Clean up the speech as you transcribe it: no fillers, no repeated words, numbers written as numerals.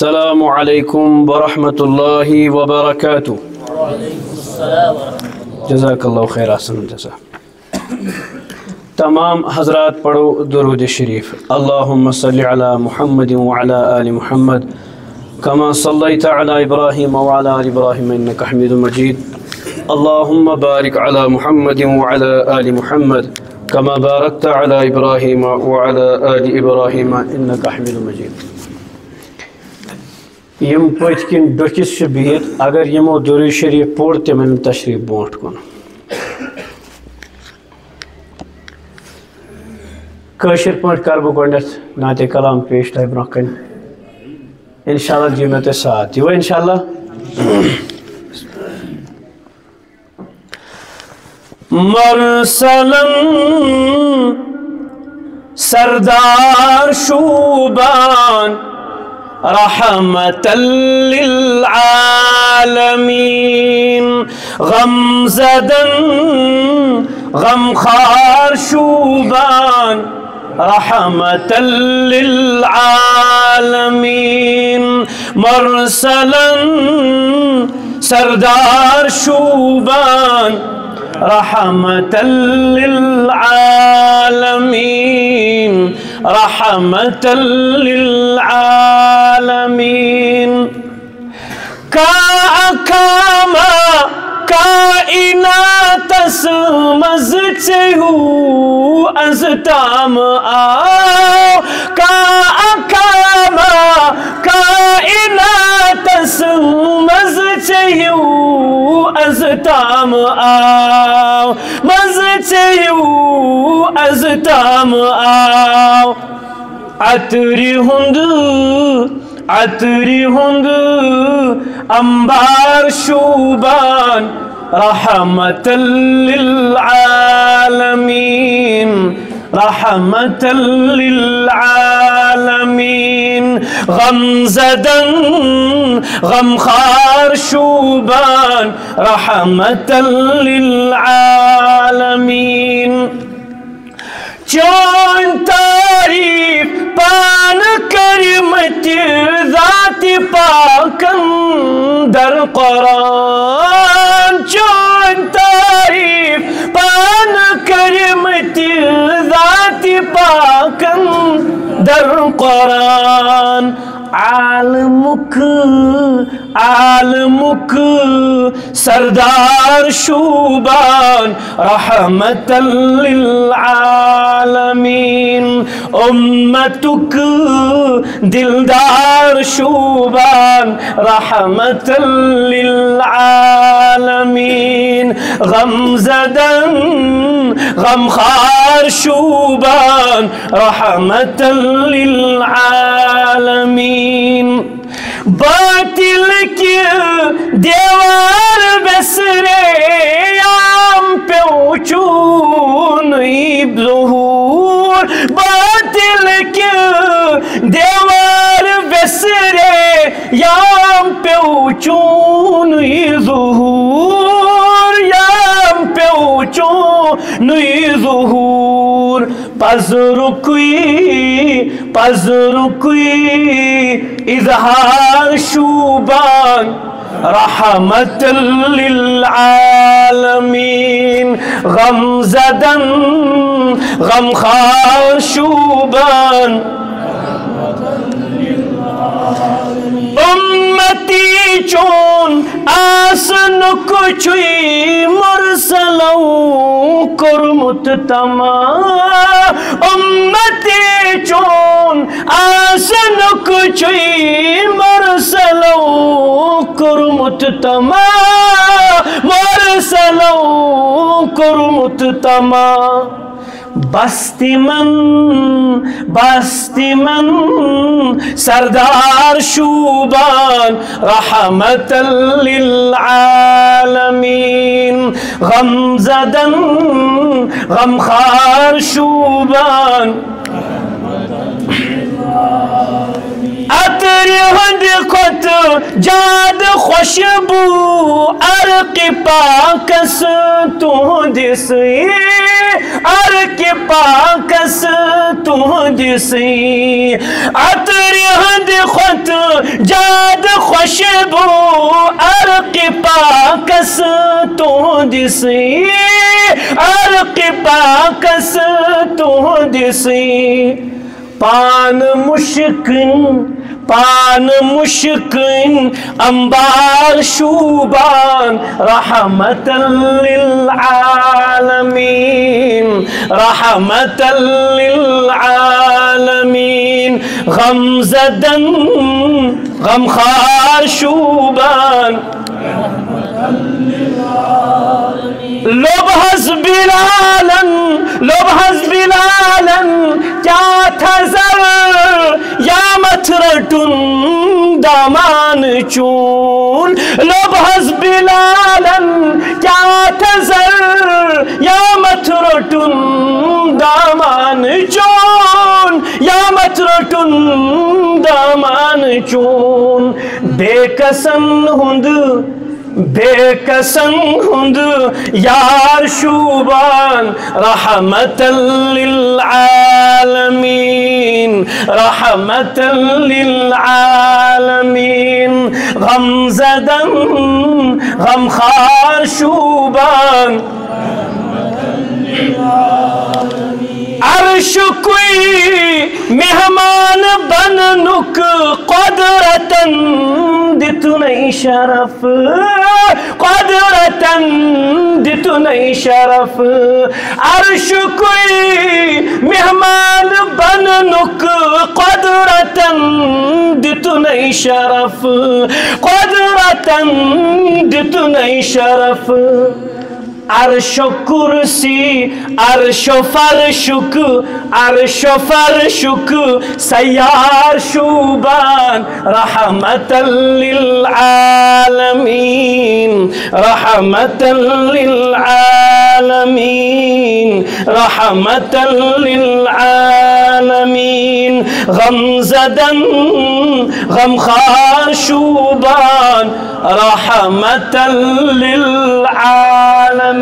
السلام علیکم ورحمۃ اللہ وبرکاتہ. جزاک اللہ خیر احسن جزا. تمام حضرات پڑھو درود شریف. اللہم صلی علی محمد وعلی آل محمد کما صلیت علی ابراہیم وعلی آل ابراہیم انک حمید مجید. اللہم بارک علی محمد وعلی آل محمد کما بارکت علی ابراہیم وعلی آل ابراہیم انک حمید مجید. یم پت کن ڈکس بہت اگر یمو درود شریف پور تمن تشریف بونٹ کن. کاشر پٲٹھۍ کر بہٕ گۄڈنٮ۪تھ نعتِ کلام پیش تۄہہِ برونٛہہ کَنہِ. انشاءاللہ دِیِو مےٚ تُہۍ ساتھ. دِیوا انشاءاللہ؟ مرسلن سردار شوبان رحمة للعالمين. غم زدن غم خار شوبان رحمة للعالمين. مرسلا سردار شوبان رحمة للعالمين. رحمة للعالمين. کاما کائنات سمز چہو از تام آو. کاما کائنات سمز چہو از تام آو. مز چہو از تام آو. عطری ہند انبار شوبان رحمة للعالمين. رحمة للعالمين. غم زدن غم خار شوبان رحمة للعالمين. چون تعریف پان کرمت ذات پاکن در قرآن. چون تعریف پان کرمت ذات پاکن در قرآن. عالمک سردار شوبان رحمة للعالمين. امتک دلدار شوبان رحمة للعالمين. غم زدن غم خار شوبان رحمة للعالمين. باطل کی دیوار بسرے یام پیوچون ظہور. باطل کی دیوار بسرے یام پیوچون ظہور. یام پیوچون ظہور. پز رکوی اظہار شوبان رحمة للعالمين. غم زدن غم خار شوبان امتی چون آسن کچھوی مرسلوں کرمت تمام. امتی چون آسن کچھوی مرسلوں کرمت تمام. مرسلوں کرمت تمام. بستی من سردار شوبان رحمة للعالمين. غم زدن غم خار شوبان عطر ہند کھت جاد خوشبو عرق پاکس تہندسی. عرق پاکس تہندسی. عطر ہند کھت بو عرق پاکس تہندسی عرق پاکس تہندسی پان مشکن انبار شوبان رحمتا للعالمین رحمتا للعالمین غم زدن غمخوار شوبان لب حسب بلالا کیا تھا زر یا مترٹن دامان چون لب حسب بلالا کیا تھا زر یا مترٹن دامان چون یا مترٹن دامان چون بے کسن ہند یار شوبان رحمتا للعالمین رحمتا للعالمین غم زدن غمخوار شوبان عرش کوئی مہمان بننک قدرتن دتنی شرف قدرتن دتنی شرف عرش کوئی مہمان بننک قدرتن دتنی شرف قدرتن دتنی شرف عرش و کرسی عرش و فرشک سیار شوبان رحمتا للعالمین رحمتا للعالمین رحمتا للعالمین غم زدن غمخوار شوبان رحمتا للعالمین